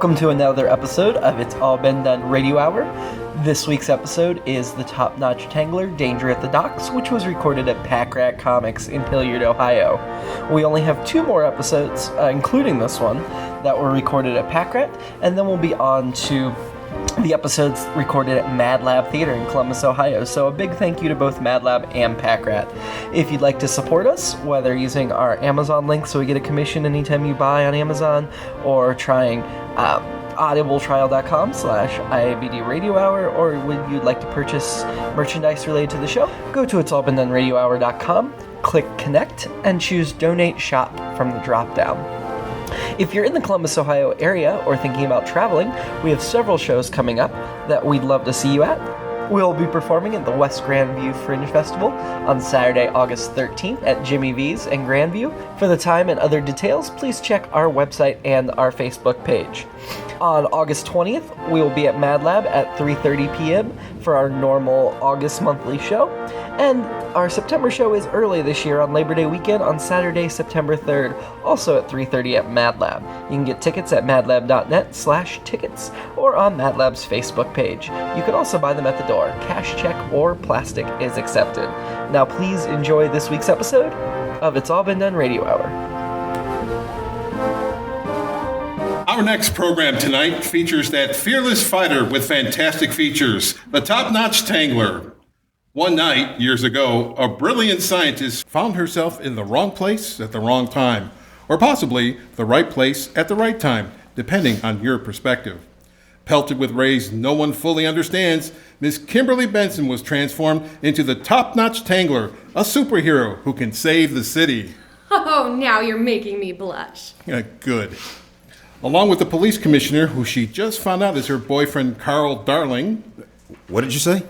Welcome to another episode of It's All Been Done Radio Hour. This week's episode is the Topnotch Tangler, Danger at the Docks, which was recorded at Packrat Comics in Hilliard, Ohio. We only have two more episodes, including this one, that were recorded at Packrat, and then we'll be on to the episodes recorded at Mad Lab Theater in Columbus, Ohio. So a big thank you to both Mad Lab and Packrat. If you'd like to support us, whether using our Amazon link so we get a commission anytime you buy on Amazon, or trying audibletrial.com/IABD Radio Hour, or would you like to purchase merchandise related to the show, go to itsallbeendoneradiohour.com, click Connect, and choose Donate Shop from the drop-down. If you're in the Columbus, Ohio area or thinking about traveling, we have several shows coming up that we'd love to see you at. We'll be performing at the West Grandview Fringe Festival on Saturday, August 13th at Jimmy V's in Grandview. For the time and other details, please check our website and our Facebook page. On August 20th, we will be at Mad Lab at 3:30 p.m. for our normal August monthly show. And our September show is early this year on Labor Day weekend on Saturday, September 3rd, also at 3:30 at Mad Lab. You can get tickets at madlab.net/tickets or on Mad Lab's Facebook page. You can also buy them at the door. Cash, check, or plastic is accepted. Now please enjoy this week's episode of It's All Been Done Radio Hour. Our next program tonight features that fearless fighter with fantastic features, the Topnotch Tangler. One night, years ago, a brilliant scientist found herself in the wrong place at the wrong time, or possibly the right place at the right time, depending on your perspective. Pelted with rays no one fully understands, Miss Kimberly Benson was transformed into the Topnotch Tangler, a superhero who can save the city. Oh, now you're making me blush. Good. Along with the police commissioner, who she just found out is her boyfriend, Carl Darling. What did you say?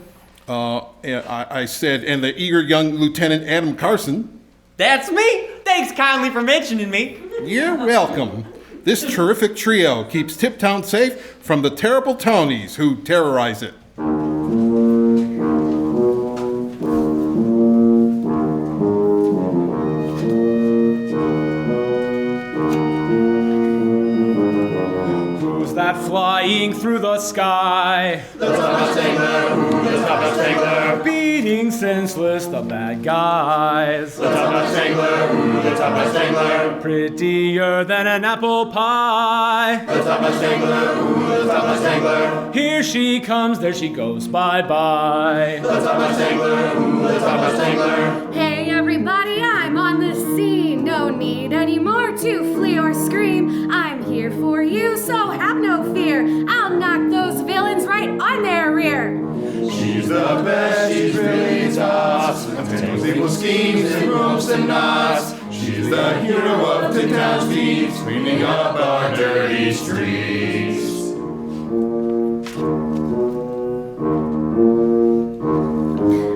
I said, and the eager young Lieutenant Adam Carson. That's me! Thanks kindly for mentioning me. You're welcome. This terrific trio keeps Tiptown safe from the terrible townies who terrorize it. Flying through the sky, the Topnotch Tangler, the Topnotch Tangler, beating senseless the bad guys, the Topnotch Tangler, the Topnotch Tangler, prettier than an apple pie, the Topnotch Tangler, the Topnotch Tangler, here she comes, there she goes, bye-bye, the Topnotch Tangler, the Topnotch Tangler. Hey everybody, I'm on the scene. No need anymore to flee or scream. I'm here for you, so have no fear. I'll knock those villains right on their rear. She's the best, she's really tops, untangles evil schemes and ropes and knots. She's the hero of the town's thieves, cleaning up our dirty streets.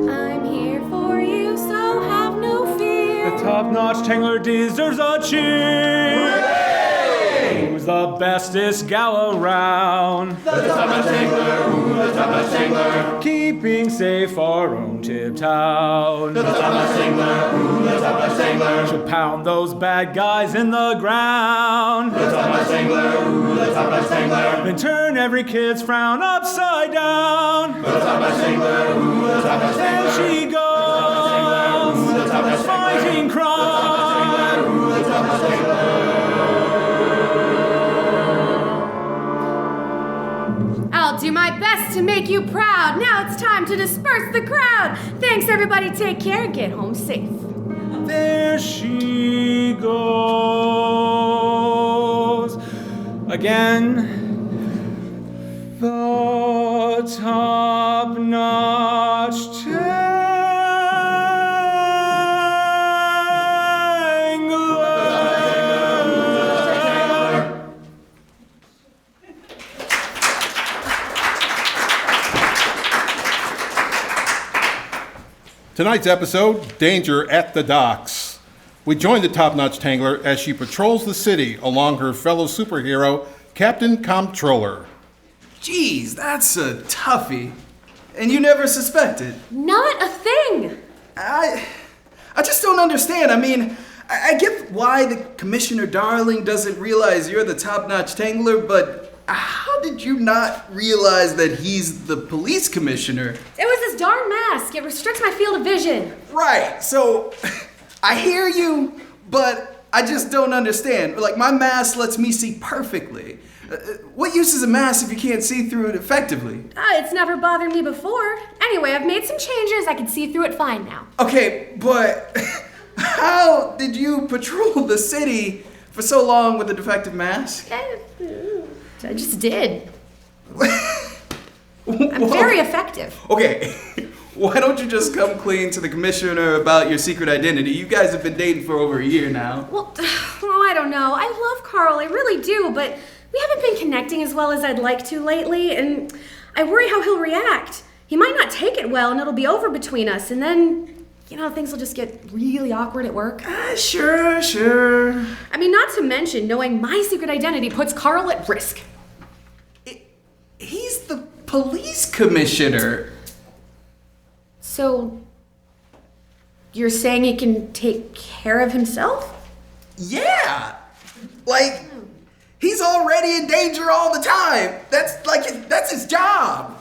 I'm here for you, so have no fear. the Topnotch Tangler deserves a cheer. Hooray! Who's the bestest gal around? The Topnotch Tangler, ooh, the Topnotch Tangler, Keeping safe our own Tiptown. the Topnotch Tangler, ooh, the Topnotch Tangler, She'll pound those bad guys in the ground. the Topnotch Tangler, ooh, the Topnotch Tangler, Then turn every kid's frown upside down. the Topnotch Tangler, ooh, the Topnotch There Tangler, she goes, the Topnotch Tangler, fighting crime. ooh, the Topnotch Tangler. I'll do my best to make you proud. Now it's time to disperse the crowd. Thanks everybody, take care, get home safe. There she goes again. The Topnotch Tangler. Tonight's episode, Danger at the Docks. We join the Topnotch Tangler as she patrols the city along her fellow superhero, Captain Comptroller. Geez, that's a toughie. And you never suspected. Not a thing. I just don't understand. I mean, I get why the Commissioner Darling doesn't realize you're the Topnotch Tangler, but how did you not realize that he's the police commissioner? It was this darn mask. It restricts my field of vision. Right, so I hear you, but I just don't understand. Like, my mask lets me see perfectly. What use is a mask if you can't see through it effectively? It's never bothered me before. Anyway, I've made some changes. I can see through it fine now. Okay, but how did you patrol the city for so long with a defective mask? I just did. I'm very effective. Okay, why don't you just come clean to the commissioner about your secret identity? You guys have been dating for over a year now. Well, I don't know. I love Carl, I really do, but we haven't been connecting as well as I'd like to lately, and I worry how he'll react. He might not take it well, and it'll be over between us, and then, things will just get really awkward at work. Sure. I mean, not to mention, knowing my secret identity puts Carl at risk. He's the police commissioner. So, you're saying he can take care of himself? Yeah! Like, he's already in danger all the time. That's his job.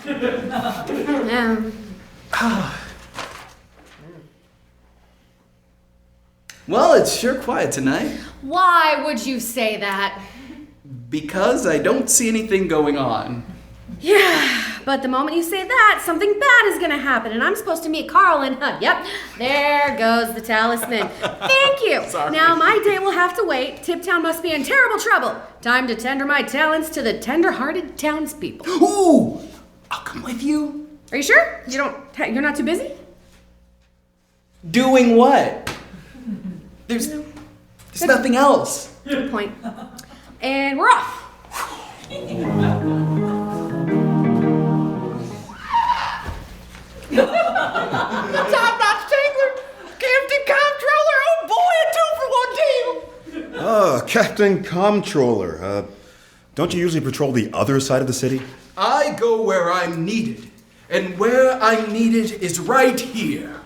Well, it's sure quiet tonight. Why would you say that? Because I don't see anything going on. Yeah, but the moment you say that, something bad is gonna happen, and I'm supposed to meet Carl, and yep, there goes the talisman. Thank you. Sorry. Now my day will have to wait. Tiptown must be in terrible trouble. Time to tender my talents to the tender-hearted townspeople. Ooh, I'll come with you. Are you sure? You're not too busy? Doing what? There's nothing else. Good point. And we're off. Topnotch Tangler, Captain Comptroller, oh boy, a 2-for-1 deal! Captain Comptroller, don't you usually patrol the other side of the city? I go where I'm needed, and where I'm needed is right here.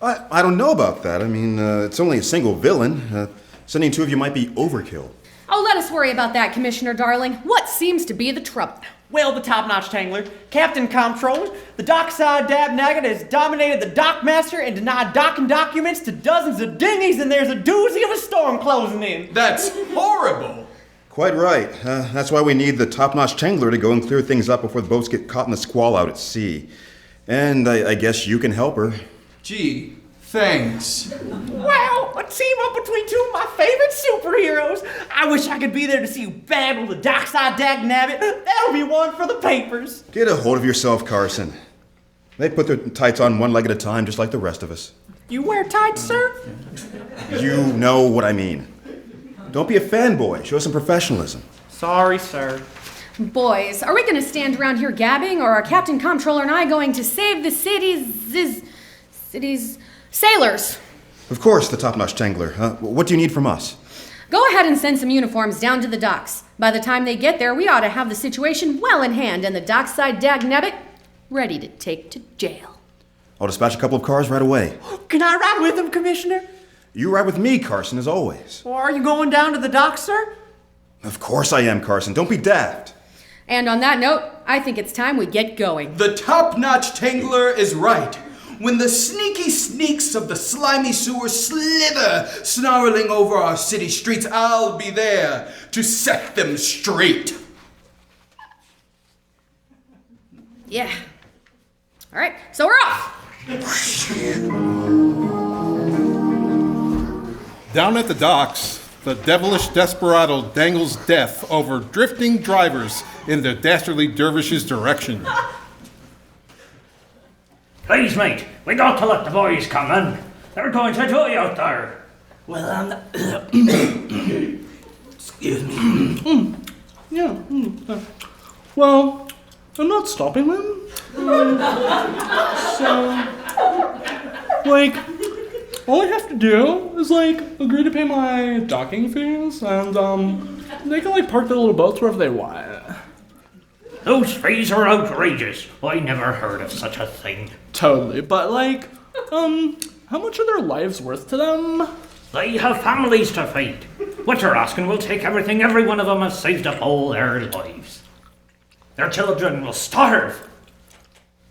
I don't know about that. I mean, it's only a single villain. Sending two of you might be overkill. Oh, let us worry about that, Commissioner Darling. What seems to be the trouble? Well, the Topnotch Tangler, Captain Comptroller, the Dockside Dangnabbit has dominated the Dockmaster and denied docking documents to dozens of dinghies, and there's a doozy of a storm closing in. That's horrible. Quite right. That's why we need the Topnotch Tangler to go and clear things up before the boats get caught in the squall out at sea. And I guess you can help her. Gee, thanks. Wow, a team up between two of my favorite superheroes. I wish I could be there to see you battle the Dockside Dangnabbit. That'll be one for the papers. Get a hold of yourself, Carson. They put their tights on one leg at a time, just like the rest of us. You wear tights, sir? You know what I mean. Don't be a fanboy. Show some professionalism. Sorry, sir. Boys, are we going to stand around here gabbing, or are Captain Comptroller and I going to save the city's sailors? Of course, the Topnotch Tangler. What do you need from us? Go ahead and send some uniforms down to the docks. By the time they get there, we ought to have the situation well in hand and the Dockside Dangnabbit ready to take to jail. I'll dispatch a couple of cars right away. Can I ride with him, Commissioner? You ride with me, Carson, as always. Or are you going down to the docks, sir? Of course I am, Carson. Don't be daft. And on that note, I think it's time we get going. The Topnotch Tangler is right. When the sneaky sneaks of the slimy sewer slither, snarling over our city streets, I'll be there to set them straight. Yeah. All right, so we're off. Down at the docks, the devilish desperado dangles death over drifting drivers in the dastardly dervish's direction. Please, mate, we got to let the boys come in. They're going to die out there. Well, I'm not... Excuse me. Yeah. Well, I'm not stopping them. All I have to do is, agree to pay my docking fees, and, they can, park their little boats wherever they want. Those fees are outrageous. I never heard of such a thing. Totally, but, how much are their lives worth to them? They have families to feed. What you're asking will take everything every one of them has saved up all their lives. Their children will starve.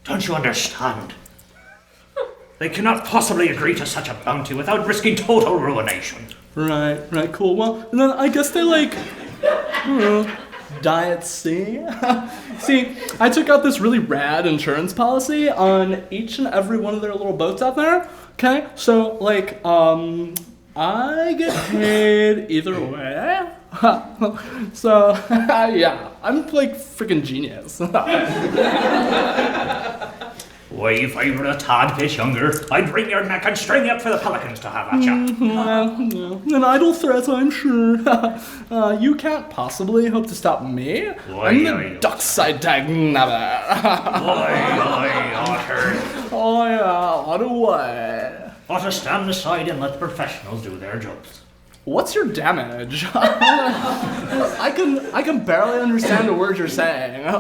Don't you understand? They cannot possibly agree to such a bounty without risking total ruination. Right, cool. Well, and then I guess they like, I don't know, die at sea. See, I took out this really rad insurance policy on each and every one of their little boats out there. Okay, so like, I get paid either way. So, yeah, I'm like freaking genius. Why, if I were a tad bit younger, I'd wring your neck and string you up for the pelicans to have at you. An idle threat, I'm sure. You can't possibly hope to stop me. I'm the Dockside Dangnabbit. Why, Otter. Oh yeah, what a way. Ought to stand aside and let professionals do their jobs. What's your damage? I can barely understand the words you're saying.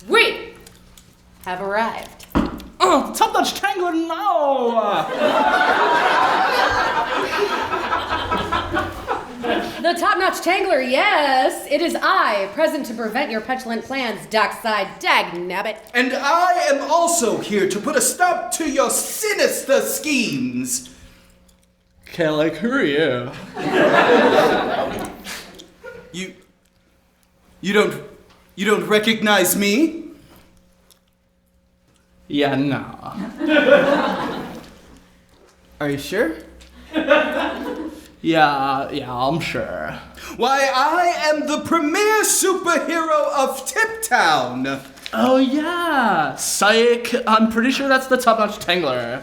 We have arrived. Topnotch Tangler, no! The Topnotch Tangler, yes. It is I, present to prevent your petulant plans, Dockside Dangnabbit. And I am also here to put a stop to your sinister schemes. Okay, like, who are you? You don't recognize me? Yeah, no. Are you sure? Yeah, I'm sure. Why, I am the premier superhero of Tiptown. Oh yeah, psych. I'm pretty sure that's the Topnotch Tangler.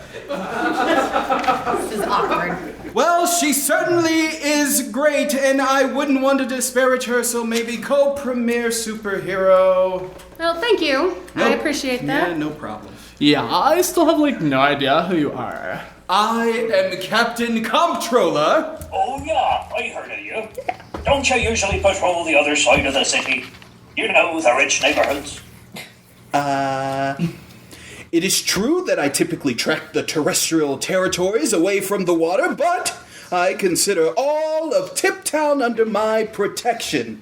This is awkward. Well, she certainly is great, and I wouldn't want to disparage her, so maybe co-premier superhero. Well, thank you. I Nope. appreciate that. Yeah, no problem. Yeah, I still have like no idea who you are. I am Captain Comptroller. Oh yeah, I heard of you. Don't you usually patrol the other side of the city? You know, the rich neighborhoods. It is true that I typically trek the terrestrial territories away from the water, but I consider all of Tiptown under my protection.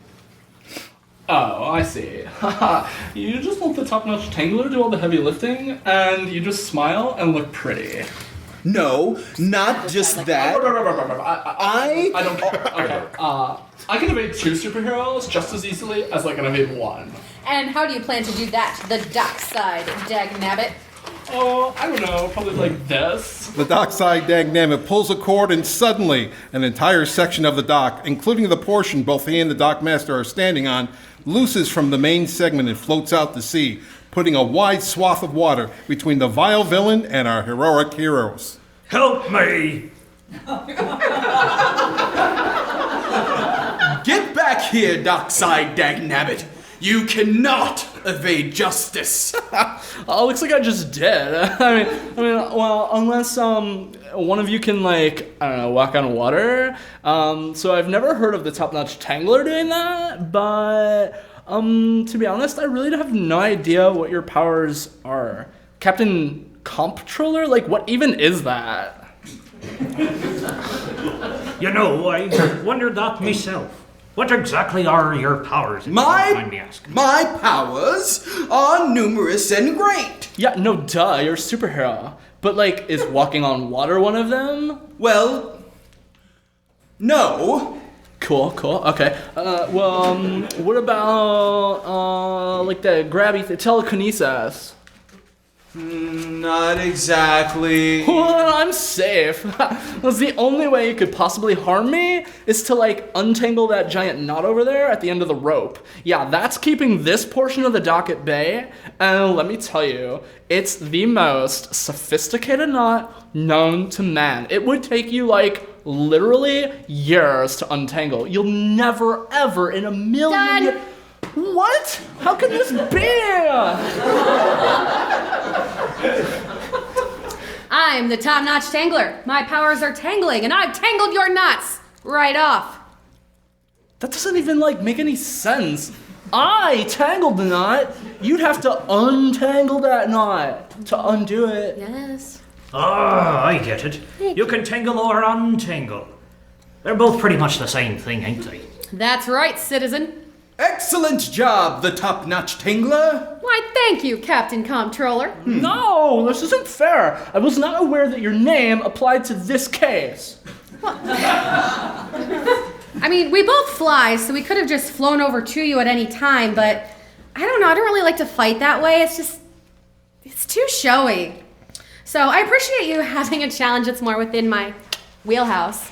Oh, I see. You just let the Topnotch Tangler do all the heavy lifting, and you just smile and look pretty. No, not just that. I don't care. Okay. I can evade 2 superheroes just as easily as I can evade 1. And how do you plan to do that, the Dockside Dangnabbit? Oh, I don't know, probably like this. The Dockside Dangnabbit pulls a cord, and suddenly an entire section of the dock, including the portion both he and the Dockmaster are standing on, looses from the main segment and floats out to sea, putting a wide swath of water between the vile villain and our heroic heroes. Help me! Get back here, Dockside Dangnabbit. You cannot evade justice. Oh, looks like I just did. I mean, well, unless one of you can like, I don't know, walk on water. So I've never heard of the Topnotch Tangler doing that, but to be honest, I really have no idea what your powers are. Captain Comptroller? Like, what even is that? You know, I wondered that myself. What exactly are your powers, if you don't mind me asking? My powers are numerous and great. Yeah, no, duh, you're a superhero. But like, is walking on water one of them? Well, no. Cool, okay. What about, like the grabby telekinesis? Not exactly. Well, I'm safe. That's the only way you could possibly harm me is to like untangle that giant knot over there at the end of the rope. Yeah, that's keeping this portion of the dock at bay. And let me tell you, it's the most sophisticated knot known to man. It would take you like literally years to untangle. You'll never ever in a million Done. What? How can this be? I'm the Topnotch Tangler. My powers are tangling, and I've tangled your knots right off. That doesn't even like make any sense. I tangled the knot. You'd have to untangle that knot to undo it. Yes. Ah, I get it. You can tangle or untangle. They're both pretty much the same thing, ain't they? That's right, citizen. Excellent job, the Topnotch Tangler. Why, thank you, Captain Comptroller. No, this isn't fair. I was not aware that your name applied to this case. I mean, we both fly, so we could have just flown over to you at any time, but I don't know, I don't really like to fight that way. It's too showy. So I appreciate you having a challenge that's more within my wheelhouse.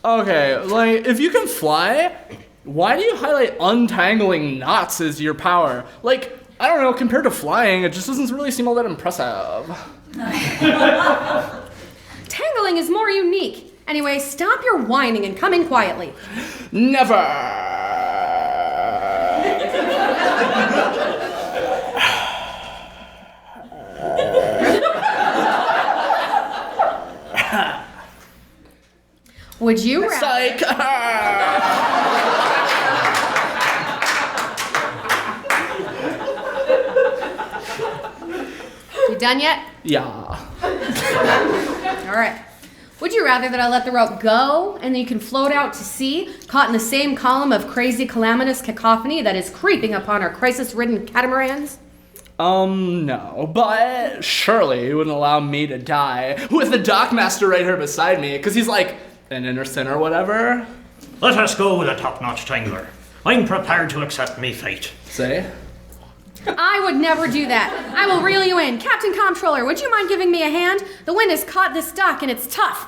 Okay, like, if you can fly, why do you highlight untangling knots as your power? Like, I don't know, compared to flying, it just doesn't really seem all that impressive. Tangling is more unique. Anyway, stop your whining and come in quietly. Never! Would you rather... Psych! You done yet? Yeah. All right. Would you rather that I let the rope go and then you can float out to sea, caught in the same column of crazy, calamitous cacophony that is creeping upon our crisis-ridden catamarans? No. But surely you wouldn't allow me to die with the Dockmaster right here beside me, because he's like an innocent or whatever. Let us go with a Topnotch Tangler. I'm prepared to accept me fate. Say? I would never do that. I will reel you in. Captain Comptroller, would you mind giving me a hand? The wind has caught this dock and it's tough.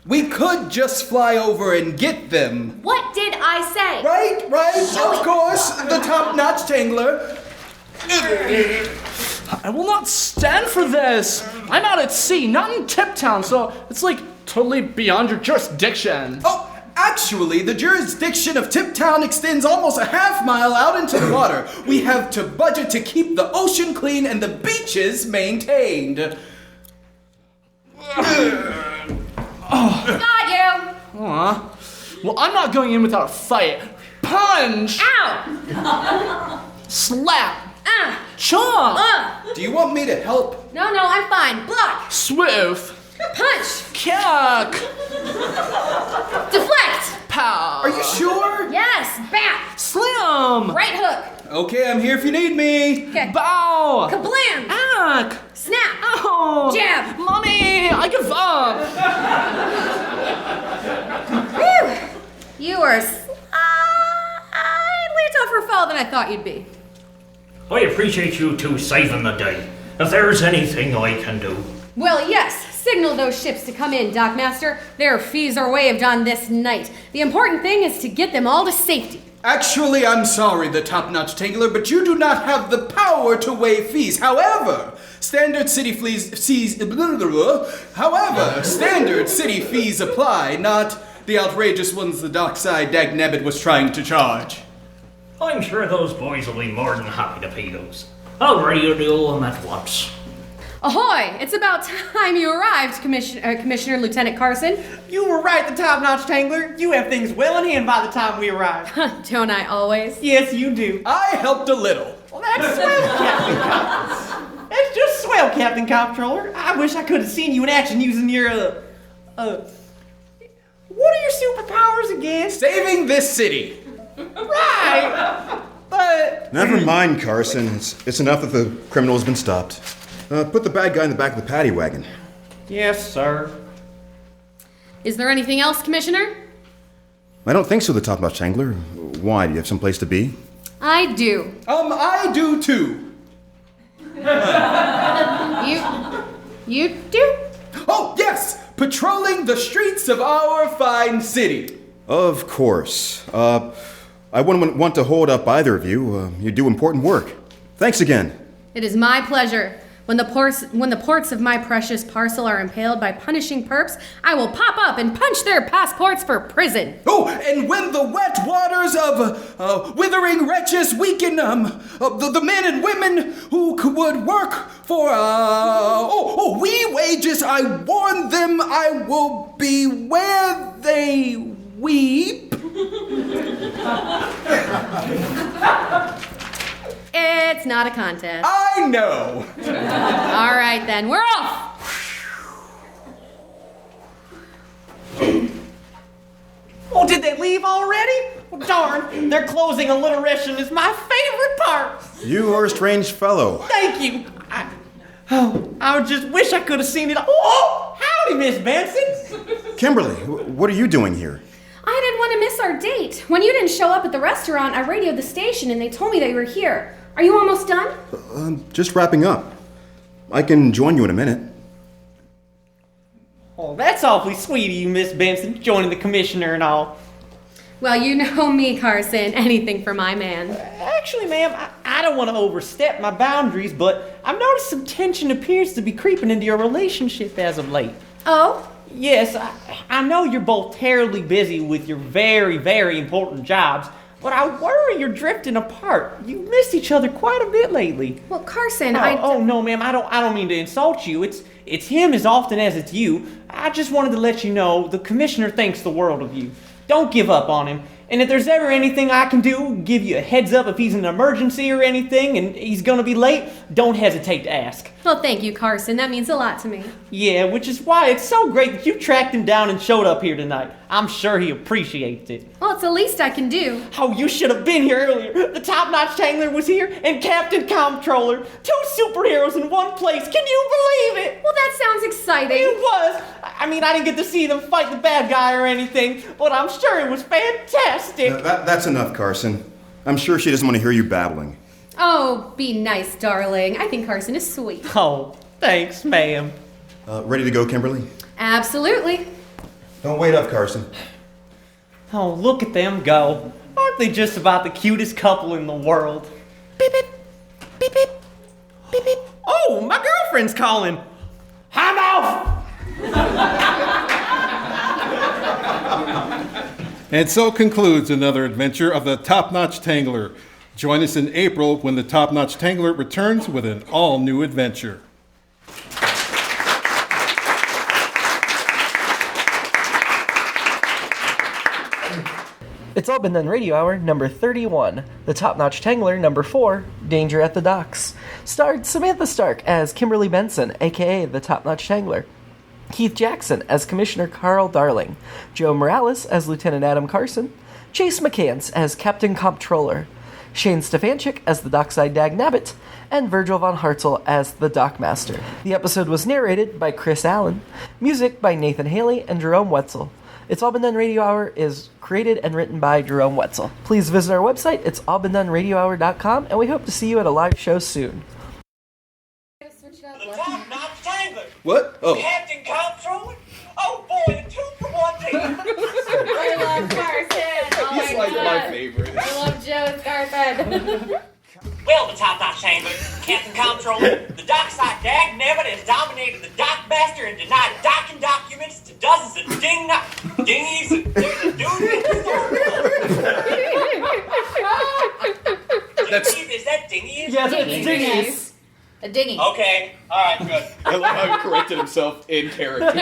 We could just fly over and get them. What did I say? Right, of course, the Topnotch Tangler. I will not stand for this. I'm out at sea, not in Tiptown, so it's like totally beyond your jurisdiction. Oh, actually, the jurisdiction of Tiptown extends almost a half-mile out into the water. We have to budget to keep the ocean clean and the beaches maintained. Got you. Aw. Well, I'm not going in without a fight. Punch! Ow! Slap! Ah! Chomp! Do you want me to help? No, I'm fine. Block! Swift! Punch! Kick! Deflect! Pow! Are you sure? Yes! Bat! Slam! Right hook! Okay, I'm here if you need me. Okay. Bow! Kablam! Ack! Snap! Ow! Jab! Mommy! I give up! Whew! You are slightly tougher fall than I thought you'd be. I appreciate you two saving the day. If there's anything I can do. Well, yes. Signal those ships to come in, Dockmaster. Their fees are waived on this night. The important thing is to get them all to safety. Actually, I'm sorry, the Topnotch Tangler, but you do not have the power to waive fees. However, standard city fees apply, not the outrageous ones the Dockside Dangnabbit was trying to charge. I'm sure those boys will be more than happy to pay those. I'll radio them at once. Ahoy! It's about time you arrived, Commissioner Lieutenant Carson. You were right, the Topnotch Tangler. You have things well in hand by the time we arrive. Don't I always? Yes, you do. I helped a little. Well, that's swell, Captain Comics. That's just swell, Captain Comptroller. I wish I could have seen you in action using your, what are your superpowers again? Saving this city. Right! But... Never mind, Carson. It's enough that the criminal has been stopped. Put the bad guy in the back of the paddy wagon. Yes, sir. Is there anything else, Commissioner? I don't think so, the Topnotch Tangler. Why? Do you have some place to be? I do. I do too. You do? Oh, yes! Patrolling the streets of our fine city. Of course. I wouldn't want to hold up either of you. You do important work. Thanks again. It is my pleasure. When the ports of my precious parcel are impaled by punishing perps, I will pop up and punch their passports for prison. Oh, and when the wet waters of withering wretches weaken the men and women who would work for wee wages, I warn them I will be where they weep. It's not a contest. I know. All right, then. We're off. Oh, did they leave already? Well, darn, their closing alliteration is my favorite part. You are a strange fellow. Thank you. I just wish I could have seen it. Oh, howdy, Miss Benson. Kimberly, what are you doing here? I didn't want to miss our date. When you didn't show up at the restaurant, I radioed the station and they told me that you were here. Are you almost done? Just wrapping up. I can join you in a minute. Oh, that's awfully sweet of you, Miss Benson, joining the commissioner and all. Well, you know me, Carson. Anything for my man. Actually, ma'am, I don't want to overstep my boundaries, but I've noticed some tension appears to be creeping into your relationship as of late. Oh? Yes, I know you're both terribly busy with your very, very important jobs, but I worry you're drifting apart. You missed each other quite a bit lately. Well, Carson, Oh, no, ma'am, I don't mean to insult you. It's him as often as it's you. I just wanted to let you know the commissioner thinks the world of you. Don't give up on him. And if there's ever anything I can do, give you a heads up if he's an emergency or anything and he's gonna be late, don't hesitate to ask. Well, thank you, Carson. That means a lot to me. Yeah, which is why it's so great that you tracked him down and showed up here tonight. I'm sure he appreciates it. Well, it's the least I can do. Oh, you should have been here earlier. The Topnotch Tangler was here and Captain Comptroller. 2 superheroes in one place. Can you believe it? Well, that sounds exciting. It was. I mean, I didn't get to see them fight the bad guy or anything, but I'm sure it was fantastic. That's enough, Carson. I'm sure she doesn't want to hear you babbling. Oh, be nice, darling. I think Carson is sweet. Oh, thanks, ma'am. Ready to go, Kimberly? Absolutely. Don't wait up, Carson. Oh, look at them go. Aren't they just about the cutest couple in the world? Beep, beep, beep, beep, beep, beep. Oh, my girlfriend's calling. I'm off! And so concludes another adventure of the Topnotch Tangler. Join us in April when the Topnotch Tangler returns with an all-new adventure. It's All Been Done Radio Hour number 31, The Topnotch Tangler number 4, Danger at the Docks. Starred Samantha Stark as Kimberly Benson, aka The Topnotch Tangler. Keith Jackson as Commissioner Carl Darling. Joe Morales as Lieutenant Adam Carson. Chase McCants as Captain Comptroller. Shane Stefanchik as the Dockside Dangnabbit. And Virgil von Hartzel as the Dockmaster. The episode was narrated by Chris Allen. Music by Nathan Haley and Jerome Wetzel. It's All Been Done Radio Hour is created and written by Jerome Wetzel. Please visit our website, it's allbeendoneradiohour.com, and we hope to see you at a live show soon. The Topnotch Tangler. What? Oh. Captain Comptroller. Oh boy, a 2-for-1 deal. I love Carson. He's like my favorite. I love Joe's Carson. Well, the Topnotch Tangler, Captain Comptroller, the Dockside Dangnabbit has dominated the Dockmaster and denied docking documents to dozens of dinghies and there's a dude in the store. Is that dinghies? Yes, it's dinghies. A dinghy. Okay, alright, good. I love how he corrected himself in character.